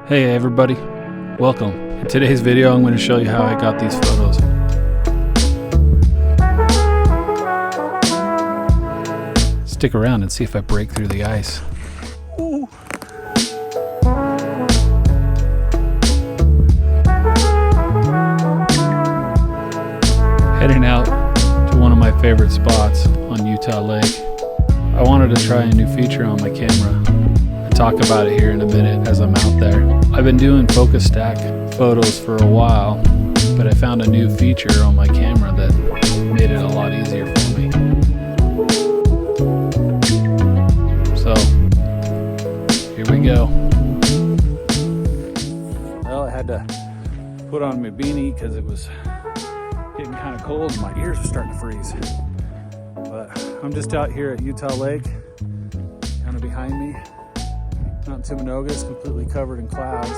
Hey everybody, welcome. In today's video I'm going to show you how I got these photos. Stick around and see if I break through the ice. Ooh. Heading out to one of my favorite spots on Utah Lake. I wanted to try a new feature on my camera. Talk about it here in a minute as I'm out there. I've been doing focus stack photos for a while, but I found a new feature on my camera that made it a lot easier for me. So, here we go. Well, I had to put on my beanie because it was getting kind of cold and my ears were starting to freeze. But I'm just out here at Utah Lake, kind of behind me. Mount Timanoga is completely covered in clouds,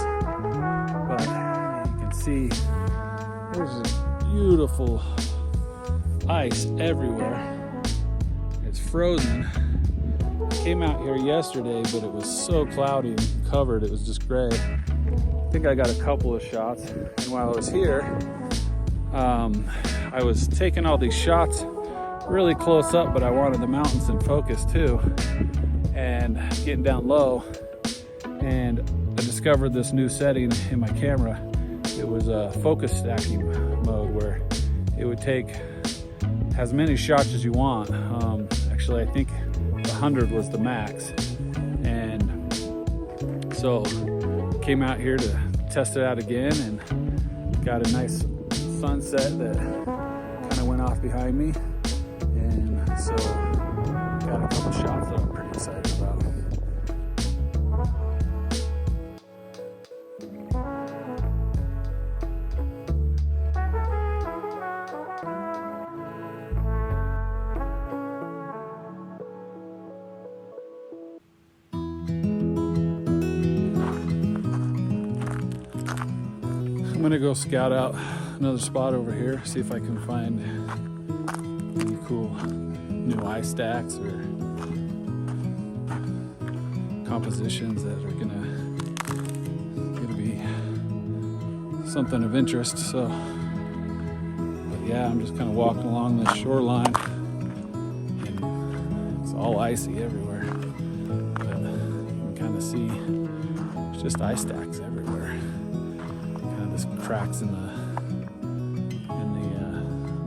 but you can see there's this beautiful ice everywhere. It's frozen. I came out here yesterday, but it was so cloudy and covered, it was just gray. I think I got a couple of shots, and while I was here, I was taking all these shots really close up, but I wanted the mountains in focus too, and getting down low. And I discovered this new setting in my camera. It was a focus stacking mode where it would take as many shots as you want. Actually, I think 100 was the max. And so came out here to test it out again and got a nice sunset that kind of went off behind me. And so got a couple shots that I'm pretty excited about. I'm gonna go scout out another spot over here, see if I can find any cool new eye stacks or compositions that are gonna be something of interest. So, but yeah, I'm just kind of walking along this shoreline, and it's all icy everywhere. But you can kind of see there's just eye stacks everywhere. There's cracks in the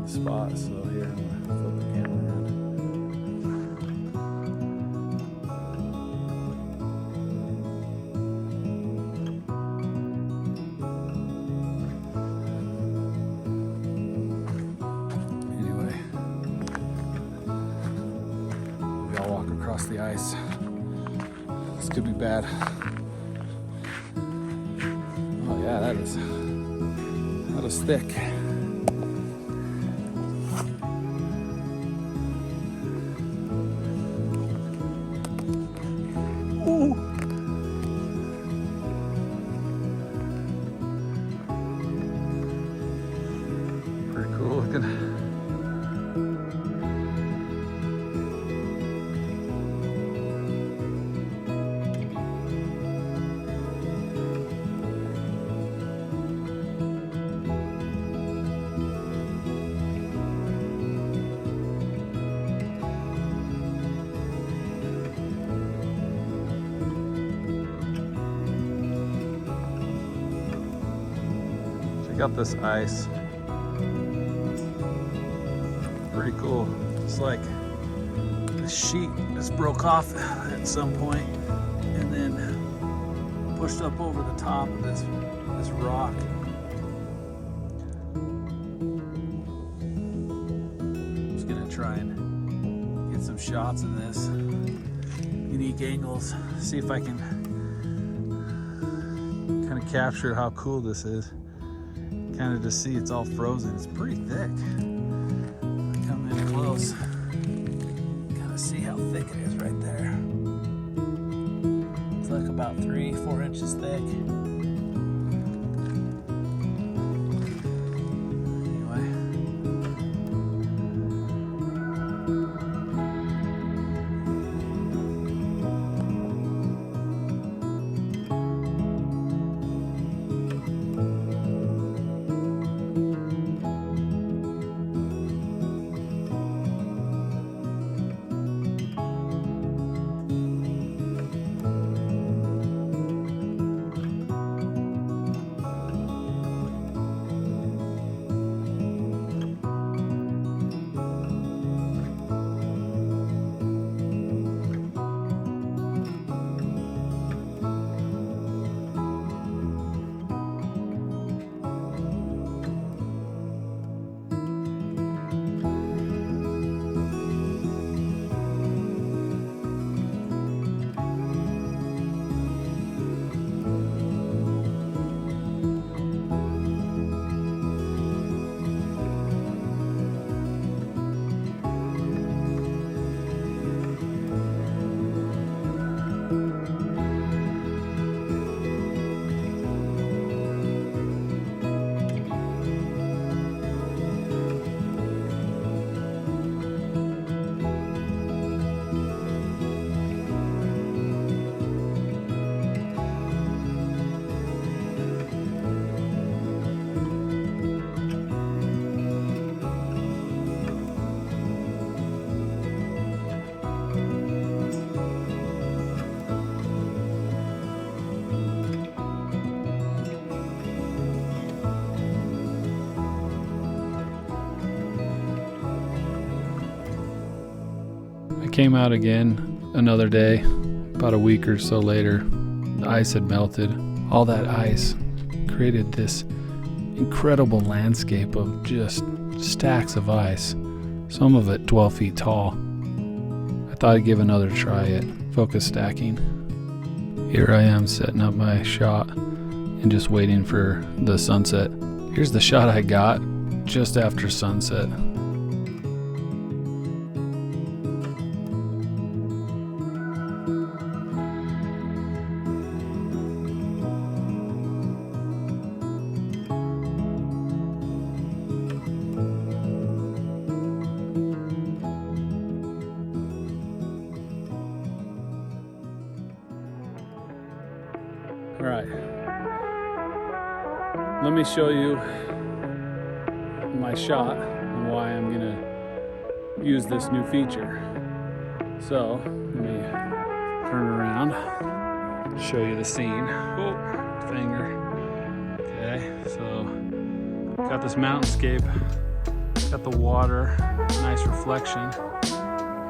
spot. So here I'm gonna flip the camera around. Anyway, maybe I'll walk across the ice. This could be bad. Oh yeah, that is thick. Ooh. Pretty cool looking. Got this ice. Pretty cool. It's like the sheet just broke off at some point and then pushed up over the top of this rock. Just gonna try and get some shots of this. Unique angles. See if I can kind of capture how cool this is. Kind of just see it's all frozen. It's pretty thick. Come in close, kind of see how thick it is right there. It's like about 3-4 inches thick. Anyway. Came out again another day. About a week or so later, the ice had melted. All that ice created this incredible landscape of just stacks of ice, some of it 12 feet tall. I thought I'd give another try at focus stacking. Here I am setting up my shot and just waiting for the sunset. Here's the shot I got just after sunset. All right, let me show you my shot and why I'm gonna use this new feature. So let me turn around, show you the scene. Oh, finger. Okay, so got this mountainscape, got the water, nice reflection.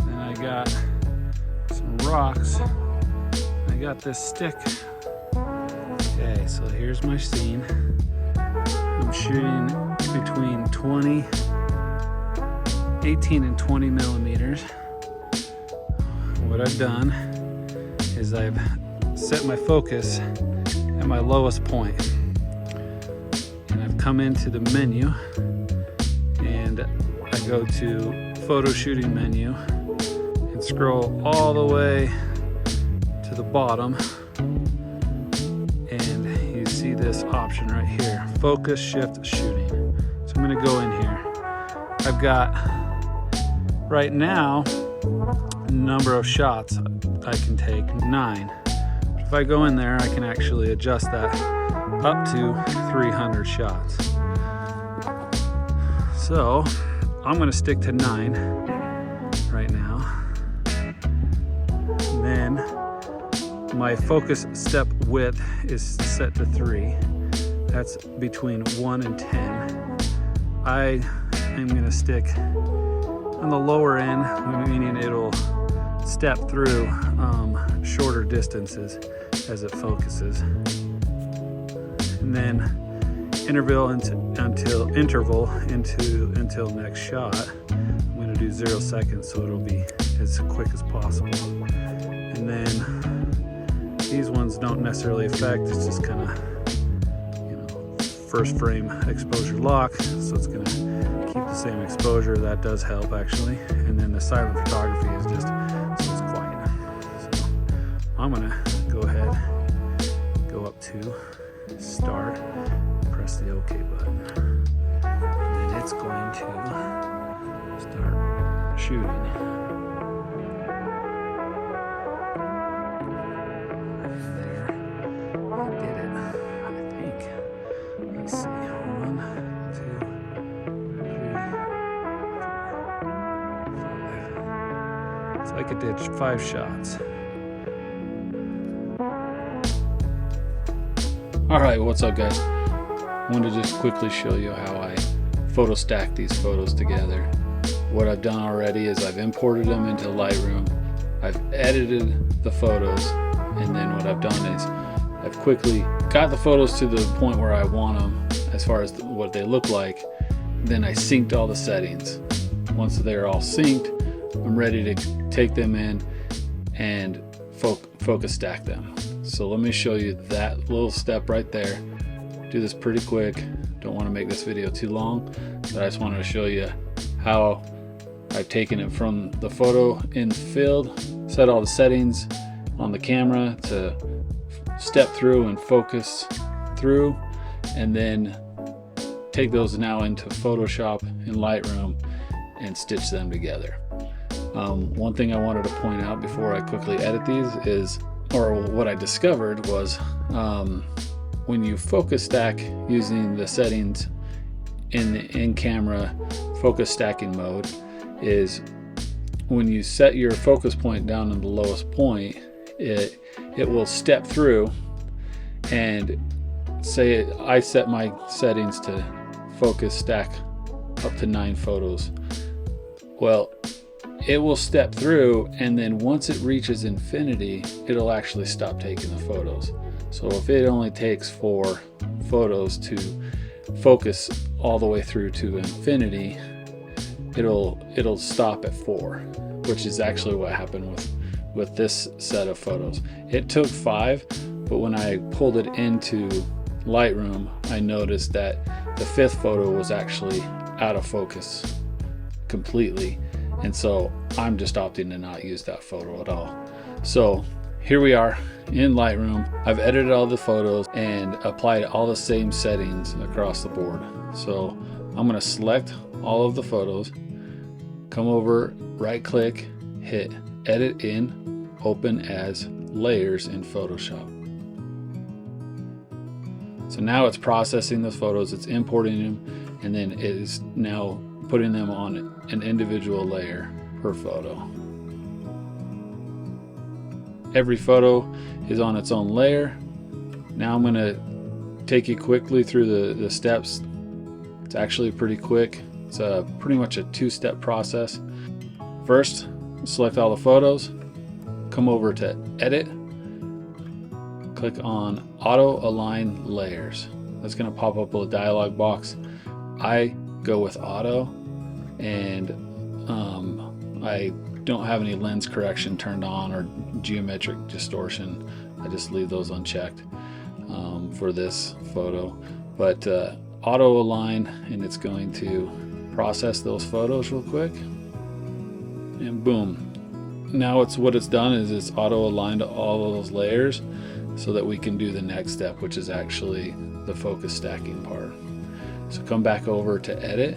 Then I got some rocks. I got this stick. Okay, so here's my scene. I'm shooting between 18 and 20 millimeters. What I've done is I've set my focus at my lowest point. And I've come into the menu and I go to photo shooting menu and scroll all the way to the bottom. See this option right here, focus shift shooting. So I'm going to go in here. I've got right now number of shots I can take, 9. If I go in there, I can actually adjust that up to 300 shots. So I'm going to stick to 9 right now. And then my focus step width is set to 3. That's between 1 and 10. I am going to stick on the lower end, meaning it'll step through shorter distances as it focuses. And then interval until next shot. I'm going to do 0 seconds, so it'll be as quick as possible. And then these ones don't necessarily affect, it's just kind of, first frame exposure lock, so it's going to keep the same exposure. That does help actually. And then the silent photography is just so it's quiet. So I'm going to go ahead, go up to start, press the OK button, and then it's going to start shooting. Let's see, 1, 2, 3, 4, 5. So I could ditch 5 shots. All right, what's up guys? I wanted to just quickly show you how I photo stack these photos together. What I've done already is I've imported them into Lightroom. I've edited the photos, and then what I've done is I've quickly got the photos to the point where I want them as far as what they look like. Then I synced all the settings. Once they're all synced, I'm ready to take them in and focus stack them. So let me show you that little step right there. Do this pretty quick. Don't want to make this video too long, but I just wanted to show you how I've taken it from the photo in the field, set all the settings on the camera to step through and focus through, and then take those now into Photoshop and Lightroom and stitch them together. One thing I wanted to point out before I quickly edit these is, or what I discovered was, when you focus stack using the settings in the in-camera focus stacking mode, is when you set your focus point down in the lowest point, it will step through, and say I set my settings to focus stack up to 9 photos. Well, it will step through, and then once it reaches infinity, it'll actually stop taking the photos. So if it only takes 4 photos to focus all the way through to infinity, it'll stop at 4, which is actually what happened with this set of photos. It took 5, but when I pulled it into Lightroom, I noticed that the 5th photo was actually out of focus completely, and so I'm just opting to not use that photo at all. So here we are in Lightroom. I've edited all the photos and applied all the same settings across the board. So I'm going to select all of the photos, come over, right click, hit edit in, open as layers in Photoshop. So now it's processing those photos, it's importing them, and then it is now putting them on an individual layer per photo. Every photo is on its own layer. Now I'm going to take you quickly through the steps. It's actually pretty quick. It's pretty much a 2-step process. First, select all the photos, come over to edit, click on auto align layers. That's going to pop up a dialog box. I go with auto, and I don't have any lens correction turned on or geometric distortion. I just leave those unchecked for this photo. But auto align, and it's going to process those photos real quick, and boom. Now what it's done is it's auto aligned all of those layers so that we can do the next step, which is actually the focus stacking part. So come back over to edit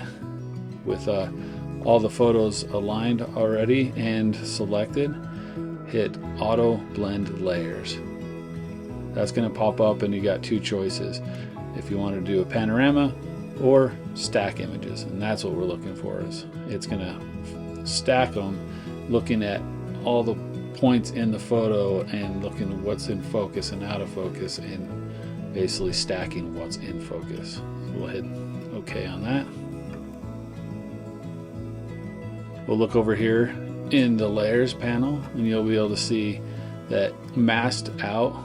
with all the photos aligned already and selected, hit auto blend layers. That's going to pop up, and you got 2 choices if you want to do a panorama or stack images, and that's what we're looking for. Is it's going to stack them, looking at all the points in the photo and looking at what's in focus and out of focus, and basically stacking what's in focus. So we'll hit OK on that. We'll look over here in the layers panel, and you'll be able to see that masked out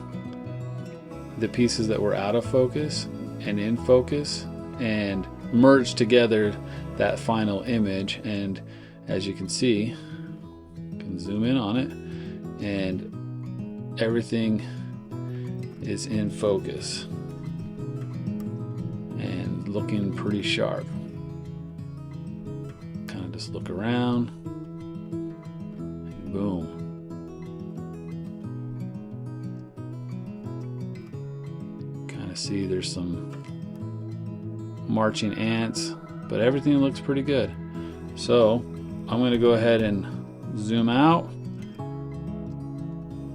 the pieces that were out of focus and in focus, and merged together that final image. And as you can see, you can zoom in on it, and everything is in focus and looking pretty sharp. Kind of just look around, and boom. Kind of see there's some marching ants, but everything looks pretty good. So I'm going to go ahead and zoom out,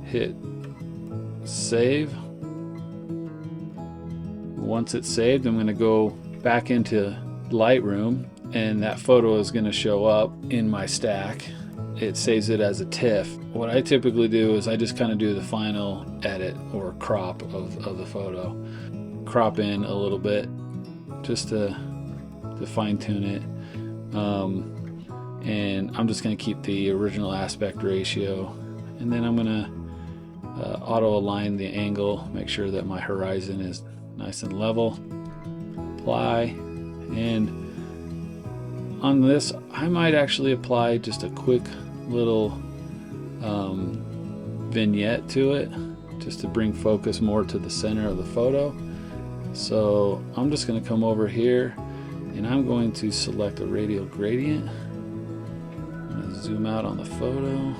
hit save. Once it's saved, I'm going to go back into Lightroom, and that photo is going to show up in my stack. It saves it as a TIFF. What I typically do is I just kind of do the final edit or crop of the photo. Crop in a little bit just to fine-tune it. And I'm just going to keep the original aspect ratio, and then I'm going to auto align the angle, make sure that my horizon is nice and level. Apply, and on this I might actually apply just a quick little vignette to it, just to bring focus more to the center of the photo. So I'm just going to come over here, and I'm going to select a radial gradient. I'm going to zoom out on the photo.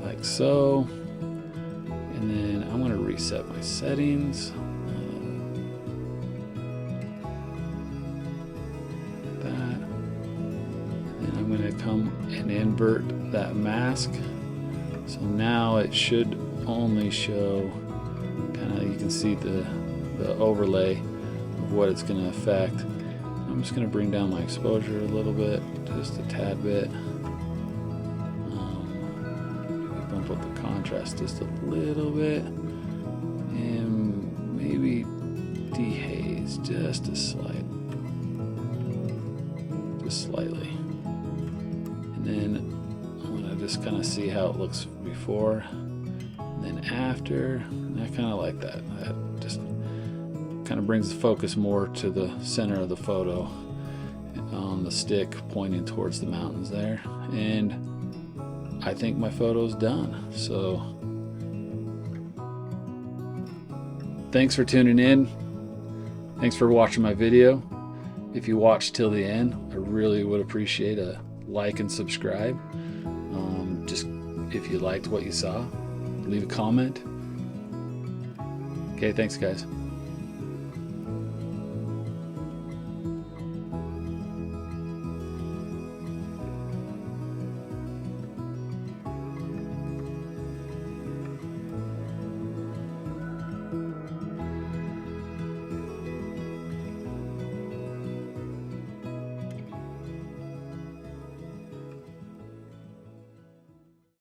Like so. And then I'm going to reset my settings. Like that. And I'm going to come and invert that mask. So now it should only show kind of, you can see the overlay of what it's going to affect. I'm just going to bring down my exposure a little bit, just a tad bit. Maybe bump up the contrast just a little bit, and maybe dehaze just a slight, just slightly. And then I'm gonna just kind of see how it looks before and then after. And I kind of like that. That just kind of brings the focus more to the center of the photo on the stick pointing towards the mountains there. And I think my photo's done. So thanks for tuning in. Thanks for watching my video. If you watched till the end, I really would appreciate a like and subscribe. Just if you liked what you saw, leave a comment. Okay, thanks guys.